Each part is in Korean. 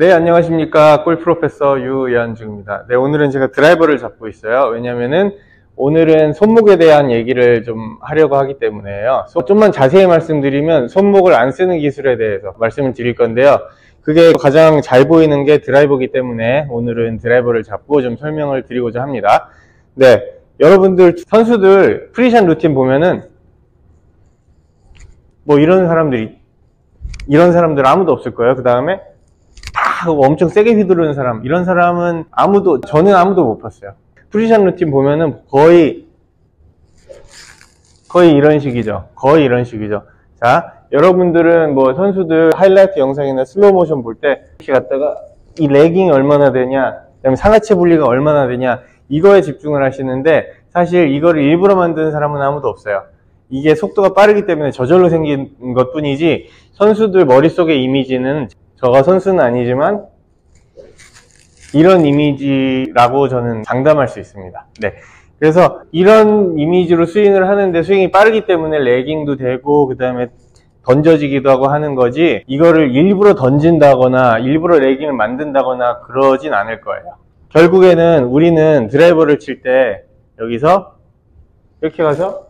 네, 안녕하십니까. 골 프로페서 유연중입니다. 네, 오늘은 제가 드라이버를 잡고 있어요. 왜냐면은 오늘은 손목에 대한 얘기를 좀 하려고 하기 때문에요. 좀만 자세히 말씀드리면 손목을 안 쓰는 기술에 대해서 말씀을 드릴 건데요. 그게 가장 잘 보이는 게 드라이버이기 때문에 오늘은 드라이버를 잡고 좀 설명을 드리고자 합니다. 네, 여러분들 선수들 프리샷 루틴 보면은 뭐 이런 사람들 아무도 없을 거예요. 그 다음에 엄청 세게 휘두르는 사람, 이런 사람은 저는 아무도 못 봤어요. 프리샷 루틴 보면은 거의 이런 식이죠. 거의 이런 식이죠. 자, 여러분들은 뭐 선수들 하이라이트 영상이나 슬로우 모션 볼 때 이렇게 갖다가 이 레깅이 얼마나 되냐, 그다음에 상하체 분리가 얼마나 되냐, 이거에 집중을 하시는데 사실 이거를 일부러 만드는 사람은 아무도 없어요. 이게 속도가 빠르기 때문에 저절로 생긴 것 뿐이지, 선수들 머릿속의 이미지는 저가 선수는 아니지만 이런 이미지라고 저는 장담할 수 있습니다. 네. 그래서 이런 이미지로 스윙을 하는데 스윙이 빠르기 때문에 레깅도 되고 그 다음에 던져지기도 하고 하는 거지, 이거를 일부러 던진다거나 일부러 레깅을 만든다거나 그러진 않을 거예요. 결국에는 우리는 드라이버를 칠 때 여기서 이렇게 가서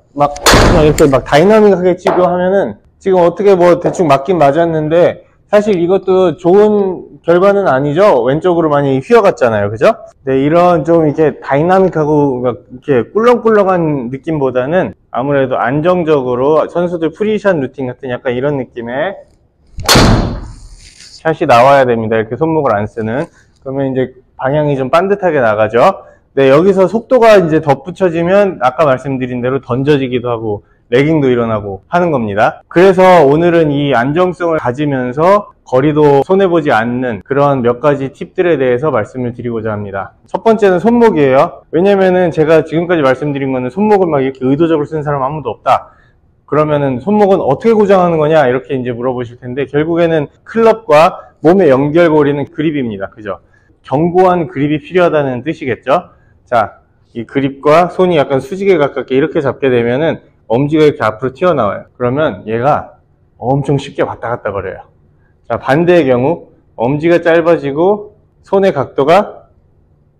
이렇게 다이나믹하게 치고 하면은 지금 어떻게 뭐 대충 맞긴 맞았는데 사실 이것도 좋은 결과는 아니죠. 왼쪽으로 많이 휘어갔잖아요. 그죠? 네, 이런 좀 이렇게 다이나믹하고 이렇게 꿀렁꿀렁한 느낌보다는 아무래도 안정적으로 선수들 프리샷 루틴 같은 약간 이런 느낌의 샷이 나와야 됩니다. 이렇게 손목을 안 쓰는. 그러면 이제 방향이 좀 반듯하게 나가죠. 네, 여기서 속도가 이제 덧붙여지면 아까 말씀드린 대로 던져지기도 하고 레깅도 일어나고 하는 겁니다. 그래서 오늘은 이 안정성을 가지면서 거리도 손해보지 않는 그런 몇 가지 팁들에 대해서 말씀을 드리고자 합니다. 첫 번째는 손목이에요. 왜냐면은 제가 지금까지 말씀드린 거는 손목을 막 이렇게 의도적으로 쓰는 사람 아무도 없다. 그러면은 손목은 어떻게 고정하는 거냐 이렇게 이제 물어보실 텐데, 결국에는 클럽과 몸의 연결고리는 그립입니다. 그죠? 견고한 그립이 필요하다는 뜻이겠죠? 자, 이 그립과 손이 약간 수직에 가깝게 이렇게 잡게 되면은 엄지가 이렇게 앞으로 튀어나와요. 그러면 얘가 엄청 쉽게 왔다 갔다 거려요. 자, 반대의 경우 엄지가 짧아지고 손의 각도가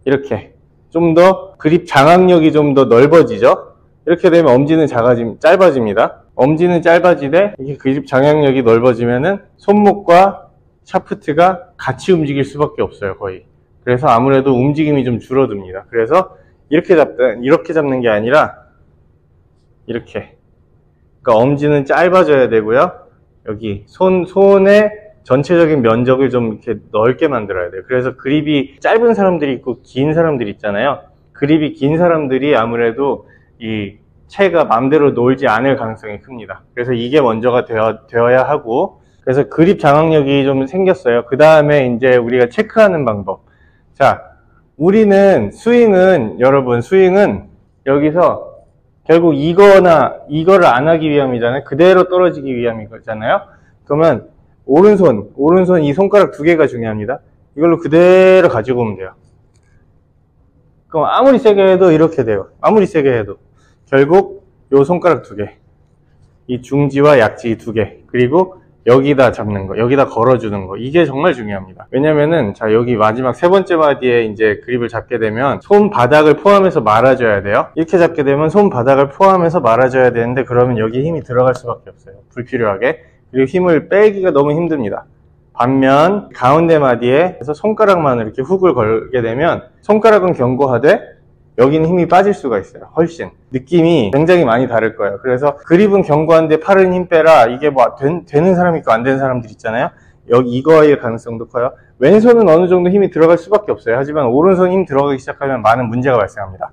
이렇게 좀 더 그립 장악력이 좀 더 넓어지죠. 이렇게 되면 엄지는 짧아집니다. 엄지는 짧아지되 이게 그립 장악력이 넓어지면은 손목과 샤프트가 같이 움직일 수밖에 없어요, 거의. 그래서 아무래도 움직임이 좀 줄어듭니다. 그래서 이렇게 잡는 게 아니라 이렇게. 그러니까 엄지는 짧아져야 되고요. 여기 손의 전체적인 면적을 좀 이렇게 넓게 만들어야 돼요. 그래서 그립이 짧은 사람들이 있고 긴 사람들이 있잖아요. 그립이 긴 사람들이 아무래도 이 채가 마음대로 놀지 않을 가능성이 큽니다. 그래서 이게 먼저가 되어야 하고, 그래서 그립 장악력이 좀 생겼어요. 그 다음에 이제 우리가 체크하는 방법. 자, 여러분 스윙은 여기서 결국 이거를 안 하기 위함이잖아요. 그대로 떨어지기 위함이잖아요. 그러면 오른손 이 손가락 두 개가 중요합니다. 이걸로 그대로 가지고 오면 돼요. 그럼 아무리 세게 해도 이렇게 돼요. 아무리 세게 해도 결국 요 손가락 두 개, 이 중지와 약지 두 개, 그리고 여기다 잡는 거, 여기다 걸어주는 거, 이게 정말 중요합니다. 왜냐면은 자, 여기 마지막 세 번째 마디에 이제 그립을 잡게 되면 손바닥을 포함해서 말아줘야 돼요. 이렇게 잡게 되면 손바닥을 포함해서 말아줘야 되는데, 그러면 여기 힘이 들어갈 수밖에 없어요, 불필요하게. 그리고 힘을 빼기가 너무 힘듭니다. 반면 가운데 마디에 해서 손가락만 이렇게 훅을 걸게 되면 손가락은 견고하되 여기는 힘이 빠질 수가 있어요. 훨씬 느낌이 굉장히 많이 다를 거예요. 그래서 그립은 견고한데 팔은 힘 빼라, 이게 뭐 되는 사람이 있고 안 되는 사람들 있잖아요. 이거의 가능성도 커요. 왼손은 어느 정도 힘이 들어갈 수밖에 없어요. 하지만 오른손 힘 들어가기 시작하면 많은 문제가 발생합니다.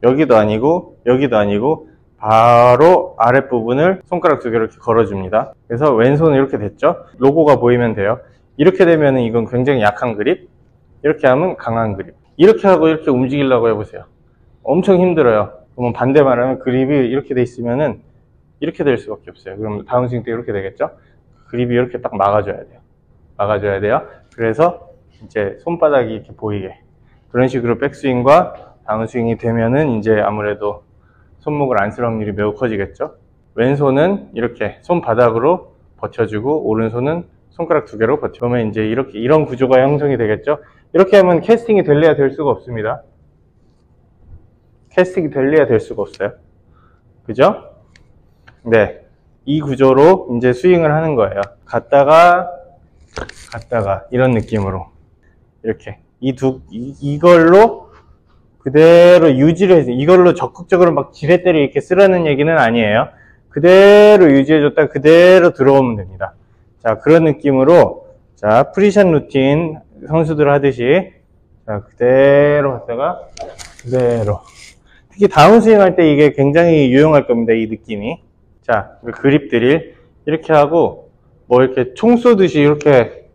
여기도 아니고 여기도 아니고 바로 아랫부분을 손가락 두 개로 이렇게 걸어줍니다. 그래서 왼손은 이렇게 됐죠. 로고가 보이면 돼요. 이렇게 되면 이건 굉장히 약한 그립, 이렇게 하면 강한 그립. 이렇게 하고 이렇게 움직이려고 해보세요. 엄청 힘들어요. 그러면 반대 말하면 그립이 이렇게 돼 있으면은 이렇게 될 수밖에 없어요. 그럼 다운스윙 때 이렇게 되겠죠? 그립이 이렇게 딱 막아줘야 돼요. 그래서 이제 손바닥이 이렇게 보이게 그런 식으로 백스윙과 다운스윙이 되면은 이제 아무래도 손목을 안 쓸 확률이 매우 커지겠죠. 왼손은 이렇게 손바닥으로 버텨주고 오른손은 손가락 두 개로 버텨. 그러면 이제 이렇게, 이런 구조가 형성이 되겠죠? 이렇게 하면 캐스팅이 될래야 될 수가 없습니다. 캐스팅이 될래야 될 수가 없어요. 그죠? 네. 이 구조로 이제 스윙을 하는 거예요. 갔다가, 이런 느낌으로. 이렇게. 이걸로 그대로 유지를 해서, 이걸로 적극적으로 막 지렛대를 이렇게 쓰라는 얘기는 아니에요. 그대로 유지해줬다가 그대로 들어오면 됩니다. 자, 그런 느낌으로, 자, 프리샷 루틴 선수들 하듯이, 자, 그대로 갔다가, 그대로. 특히 다운스윙 할 때 이게 굉장히 유용할 겁니다, 이 느낌이. 자, 그립 드릴. 이렇게 하고, 뭐 이렇게 총 쏘듯이 이렇게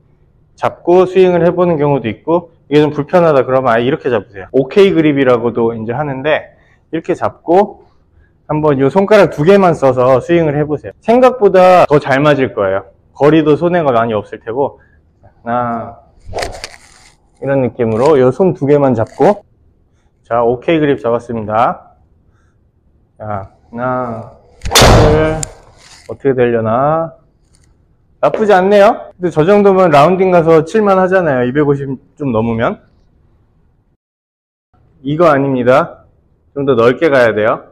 잡고 스윙을 해보는 경우도 있고, 이게 좀 불편하다 그러면 아예 이렇게 잡으세요. 오케이 그립이라고도 이제 하는데, 이렇게 잡고, 한번 이 손가락 두 개만 써서 스윙을 해보세요. 생각보다 더 잘 맞을 거예요. 거리도 손해가 많이 없을 테고. 하나, 이런 느낌으로 이 손 두 개만 잡고, 자, 오케이 그립 잡았습니다. 자, 하나, 둘, 어떻게 되려나? 나쁘지 않네요. 근데 저 정도면 라운딩 가서 칠만 하잖아요. 250 좀 넘으면. 이거 아닙니다. 좀 더 넓게 가야 돼요.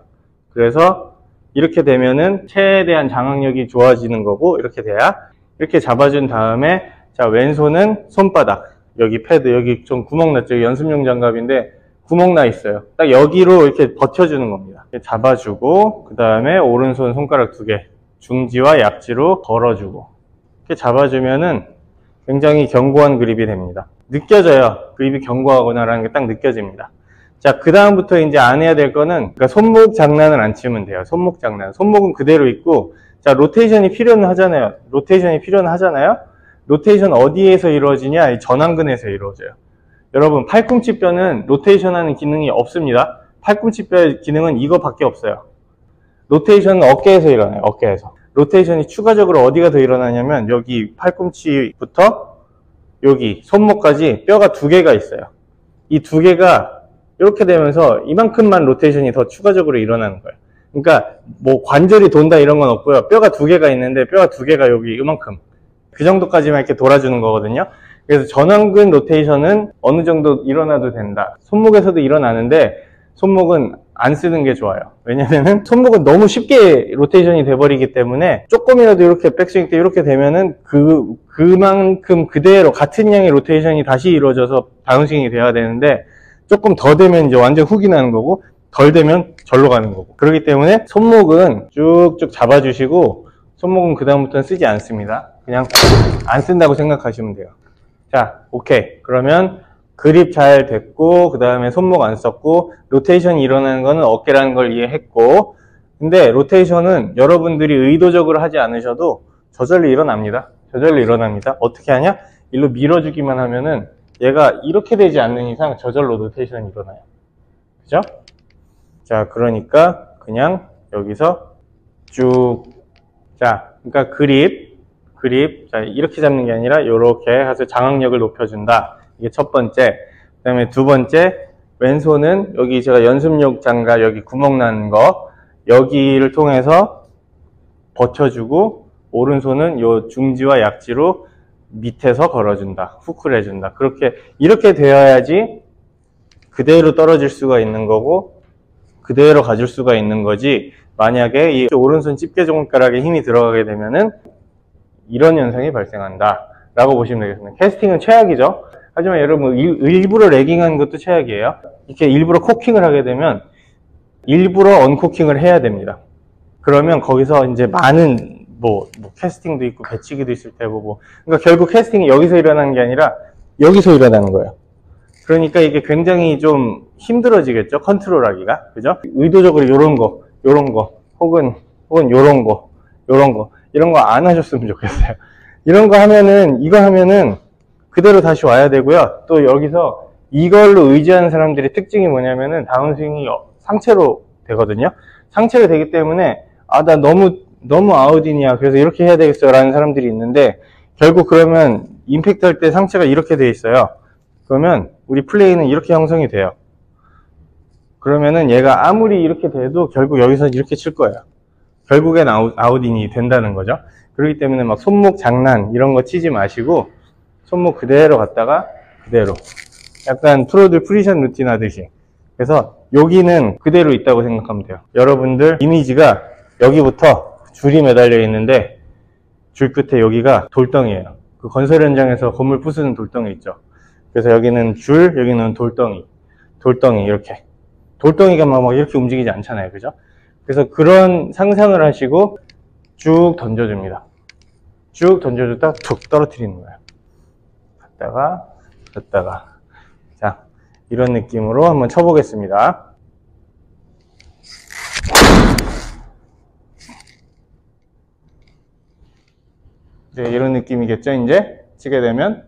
그래서 이렇게 되면은 최대한 장악력이 좋아지는 거고, 이렇게 돼야. 이렇게 잡아준 다음에, 자, 왼손은 손바닥. 여기 패드, 여기 좀 구멍 났죠? 연습용 장갑인데 구멍 나 있어요. 딱 여기로 이렇게 버텨주는 겁니다. 이렇게 잡아주고, 그 다음에 오른손 손가락 두 개, 중지와 약지로 걸어주고, 이렇게 잡아주면은 굉장히 견고한 그립이 됩니다. 느껴져요. 그립이 견고하구나라는 게 딱 느껴집니다. 자, 그 다음부터 이제 안 해야 될 거는, 그러니까 손목 장난을 안 치면 돼요. 손목 장난. 손목은 그대로 있고, 자, 로테이션이 필요는 하잖아요. 로테이션 어디에서 이루어지냐? 이 전완근에서 이루어져요. 여러분, 팔꿈치뼈는 로테이션 하는 기능이 없습니다. 팔꿈치뼈의 기능은 이거밖에 없어요. 로테이션은 어깨에서 일어나요. 어깨에서. 로테이션이 추가적으로 어디가 더 일어나냐면, 여기 팔꿈치부터 여기 손목까지 뼈가 두 개가 있어요. 이 두 개가 이렇게 되면서 이만큼만 로테이션이 더 추가적으로 일어나는 거예요. 그러니까 뭐 관절이 돈다 이런 건 없고요. 뼈가 두 개가 있는데 뼈가 두 개가 여기 이만큼. 그 정도까지만 이렇게 돌아주는 거거든요. 그래서 전완근 로테이션은 어느 정도 일어나도 된다. 손목에서도 일어나는데 손목은 안 쓰는 게 좋아요. 왜냐면은 손목은 너무 쉽게 로테이션이 돼버리기 때문에 조금이라도 이렇게 백스윙 때 이렇게 되면은 그만큼 그대로 같은 양의 로테이션이 다시 이루어져서 다운스윙이 돼야 되는데 조금 더 되면 이제 완전 훅이 나는 거고 덜 되면 절로 가는 거고. 그렇기 때문에 손목은 쭉쭉 잡아주시고 손목은 그 다음부터는 쓰지 않습니다. 그냥 안 쓴다고 생각하시면 돼요. 자, 오케이. 그러면 그립 잘 됐고, 그 다음에 손목 안 썼고, 로테이션이 일어나는 거는 어깨라는 걸 이해했고, 근데 로테이션은 여러분들이 의도적으로 하지 않으셔도 저절로 일어납니다. 어떻게 하냐? 일로 밀어주기만 하면은 얘가 이렇게 되지 않는 이상 저절로 로테이션이 일어나요. 그죠? 자, 그러니까 그냥 여기서 쭉. 자, 그러니까 그립. 자, 이렇게 잡는 게 아니라 이렇게 해서 장악력을 높여준다. 이게 첫 번째. 그 다음에 두 번째, 왼손은 여기 제가 연습용 장갑 여기 구멍 나는 거 여기를 통해서 버텨주고, 오른손은 요 중지와 약지로 밑에서 걸어준다. 후크를 해준다. 이렇게 되어야지 그대로 떨어질 수가 있는 거고 그대로 가줄 수가 있는 거지. 만약에 이 오른손 집게 손가락에 힘이 들어가게 되면은 이런 현상이 발생한다 라고 보시면 되겠습니다. 캐스팅은 최악이죠. 하지만 여러분 일부러 레깅하는 것도 최악이에요. 이렇게 일부러 코킹을 하게 되면 일부러 언코킹을 해야 됩니다. 그러면 거기서 이제 많은 뭐 캐스팅도 있고 배치기도 있을 테고 그러니까 결국 캐스팅이 여기서 일어나는 게 아니라 여기서 일어나는 거예요. 그러니까 이게 굉장히 좀 힘들어지겠죠. 컨트롤하기가. 그죠? 의도적으로 요런 거 혹은 요런 거 이런 거 안 하셨으면 좋겠어요. 이런 거 하면은 이거 하면은 그대로 다시 와야 되고요. 또 여기서 이걸로 의지하는 사람들의 특징이 뭐냐면은 다운스윙이 상체로 되거든요. 상체로 되기 때문에 나 너무 아웃이냐 그래서 이렇게 해야 되겠어 라는 사람들이 있는데, 결국 그러면 임팩트 할 때 상체가 이렇게 돼 있어요. 그러면 우리 플레이는 이렇게 형성이 돼요. 그러면은 얘가 아무리 이렇게 돼도 결국 여기서 이렇게 칠 거예요. 결국엔 아웃인이 된다는 거죠. 그렇기 때문에 막 손목 장난 이런 거 치지 마시고 손목 그대로 갖다가 그대로 약간 프로들 프리샷 루틴 하듯이. 그래서 여기는 그대로 있다고 생각하면 돼요. 여러분들 이미지가 여기부터 줄이 매달려 있는데 줄 끝에 여기가 돌덩이에요. 그 건설 현장에서 건물 부수는 돌덩이 있죠. 그래서 여기는 줄, 여기는 돌덩이 이렇게. 돌덩이가 막 이렇게 움직이지 않잖아요. 그죠? 그래서 그런 상상을 하시고 쭉 던져줍니다. 쭉 던져주다 툭 떨어뜨리는 거예요. 갔다가. 자, 이런 느낌으로 한번 쳐보겠습니다. 네, 이런 느낌이겠죠, 이제? 치게 되면.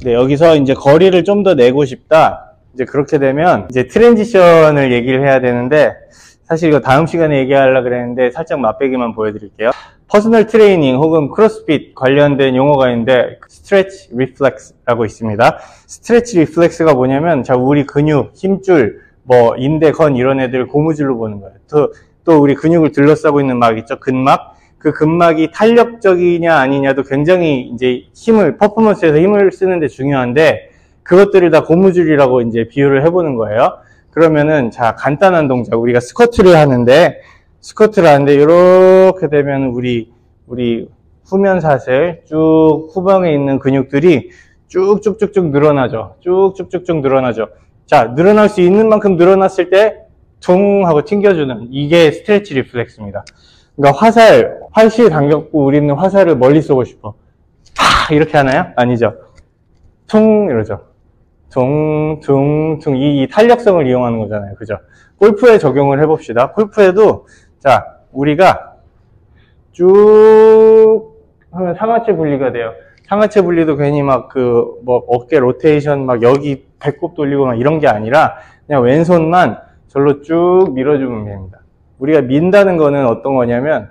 네, 여기서 이제 거리를 좀 더 내고 싶다. 이제 그렇게 되면, 이제 트랜지션을 얘기를 해야 되는데, 사실 이거 다음 시간에 얘기하려고 그랬는데, 살짝 맛배기만 보여드릴게요. 퍼스널 트레이닝 혹은 크로스핏 관련된 용어가 있는데, 스트레치 리플렉스라고 있습니다. 스트레치 리플렉스가 뭐냐면, 자, 우리 근육, 힘줄, 뭐, 인대, 건 이런 애들 고무줄로 보는 거예요. 또 우리 근육을 둘러싸고 있는 막 있죠, 근막. 그 근막이 탄력적이냐 아니냐도 굉장히 이제 퍼포먼스에서 힘을 쓰는데 중요한데, 그것들을 다 고무줄이라고 이제 비유를 해보는 거예요. 그러면은, 자, 간단한 동작. 우리가 스쿼트를 하는데, 이렇게 되면 우리 후면사슬, 쭉 후방에 있는 근육들이 쭉쭉쭉쭉 늘어나죠. 쭉쭉쭉쭉 늘어나죠. 자, 늘어날 수 있는 만큼 늘어났을 때, 퉁 하고 튕겨주는, 이게 스트레치 리플렉스입니다. 그러니까 활실 당겼고 우리는 화살을 멀리 쏘고 싶어. 팍! 이렇게 하나요? 아니죠. 퉁! 이러죠. 퉁, 퉁, 퉁. 이 탄력성을 이용하는 거잖아요. 그죠? 골프에 적용을 해봅시다. 골프에도, 자, 우리가 쭉 하면 상하체 분리가 돼요. 상하체 분리도 괜히 어깨 로테이션 여기 배꼽 돌리고 이런 게 아니라 그냥 왼손만 절로 쭉 밀어주면 됩니다. 우리가 민다는 거는 어떤 거냐면,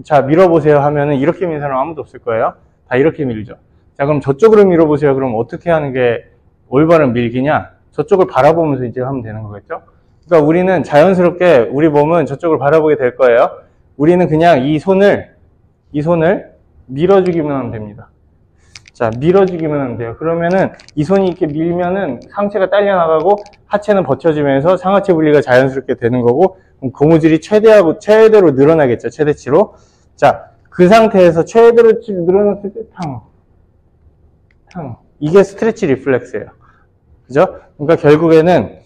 자, 밀어보세요 하면은 이렇게 미는 사람 아무도 없을 거예요. 다 이렇게 밀죠. 자, 그럼 저쪽으로 밀어보세요. 그럼 어떻게 하는 게 올바른 밀기냐? 저쪽을 바라보면서 이제 하면 되는 거겠죠? 그러니까 우리는 자연스럽게 우리 몸은 저쪽을 바라보게 될 거예요. 우리는 그냥 이 손을 밀어주기만 하면 됩니다. 자, 밀어주기만 하면 돼요. 그러면은 이 손이 이렇게 밀면은 상체가 딸려나가고 하체는 버텨주면서 상하체 분리가 자연스럽게 되는 거고, 고무줄이 최대로 늘어나겠죠. 최대치로. 자, 그 상태에서 최대로 늘어났을 때 탕. 이게 스트레치 리플렉스예요. 그죠? 그러니까 결국에는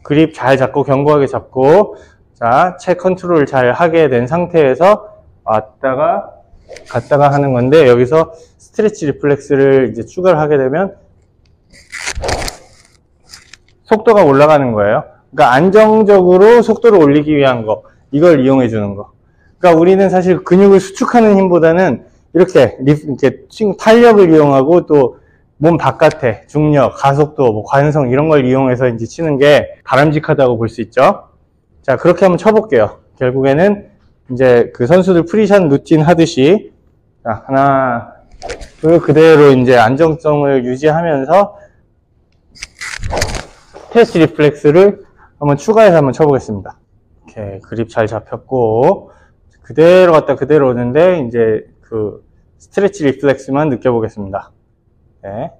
그립 잘 잡고 견고하게 잡고, 자, 체 컨트롤 잘 하게 된 상태에서 왔다가 갔다가 하는 건데, 여기서 스트레치 리플렉스를 이제 추가를 하게 되면 속도가 올라가는 거예요. 그러니까 안정적으로 속도를 올리기 위한 거, 이걸 이용해 주는 거. 그러니까 우리는 사실 근육을 수축하는 힘보다는 이렇게 탄력을 이용하고 또 몸 바깥에 중력, 가속도, 관성 이런 걸 이용해서 이제 치는 게 바람직하다고 볼 수 있죠. 자, 그렇게 한번 쳐볼게요. 결국에는 이제 그 선수들 프리샷 루틴 하듯이, 자, 하나, 그대로 이제 안정성을 유지하면서 스트레치 리플렉스를 한번 추가해서 한번 쳐보겠습니다. 이렇게 그립 잘 잡혔고, 그대로 갔다 그대로 오는데, 이제 그 스트레치 리플렉스만 느껴보겠습니다. 네.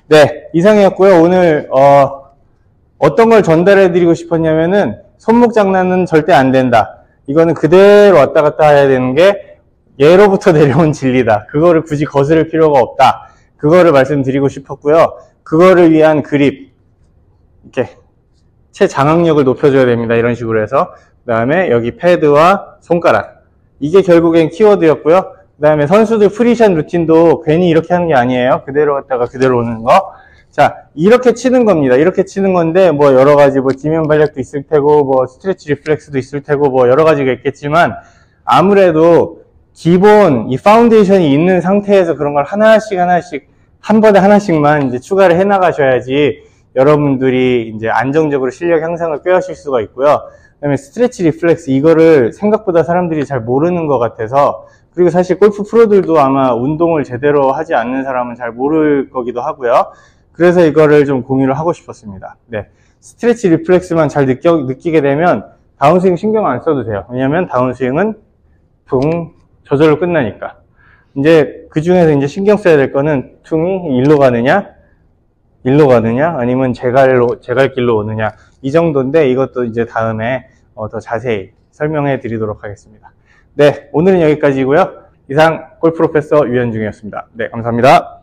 네, 이상이었고요. 오늘 어떤 걸 전달해 드리고 싶었냐면은, 손목 장난은 절대 안 된다. 이거는 그대로 왔다 갔다 해야 되는 게 예로부터 내려온 진리다. 그거를 굳이 거스를 필요가 없다. 그거를 말씀드리고 싶었고요. 그거를 위한 그립, 이렇게 체 장악력을 높여줘야 됩니다. 이런 식으로 해서. 그 다음에 여기 패드와 손가락, 이게 결국엔 키워드였고요. 그 다음에 선수들 프리샷 루틴도 괜히 이렇게 하는 게 아니에요. 그대로 갔다가 그대로 오는 거. 자, 이렇게 치는 겁니다. 이렇게 치는 건데, 뭐 여러 가지 지면 발력도 있을 테고, 뭐 스트레치 리플렉스도 있을 테고, 뭐 여러 가지가 있겠지만, 아무래도 기본 이 파운데이션이 있는 상태에서 그런 걸 하나씩 한 번에 하나씩만 이제 추가를 해 나가셔야지 여러분들이 이제 안정적으로 실력 향상을 꾀하실 수가 있고요. 그다음에 스트레치 리플렉스, 이거를 생각보다 사람들이 잘 모르는 것 같아서, 그리고 사실 골프 프로들도 아마 운동을 제대로 하지 않는 사람은 잘 모를 거기도 하고요. 그래서 이거를 좀 공유를 하고 싶었습니다. 네. 스트레치 리플렉스만 잘 느끼게 되면 다운스윙 신경 안 써도 돼요. 왜냐면 다운스윙은 퉁 저절로 끝나니까. 이제 그 중에서 이제 신경 써야 될 거는 퉁이 일로 가느냐 아니면 제갈길로 오느냐, 이 정도인데 이것도 이제 다음에 더 자세히 설명해 드리도록 하겠습니다. 네, 오늘은 여기까지고요. 이상 골프로페서 유현중이었습니다. 네, 감사합니다.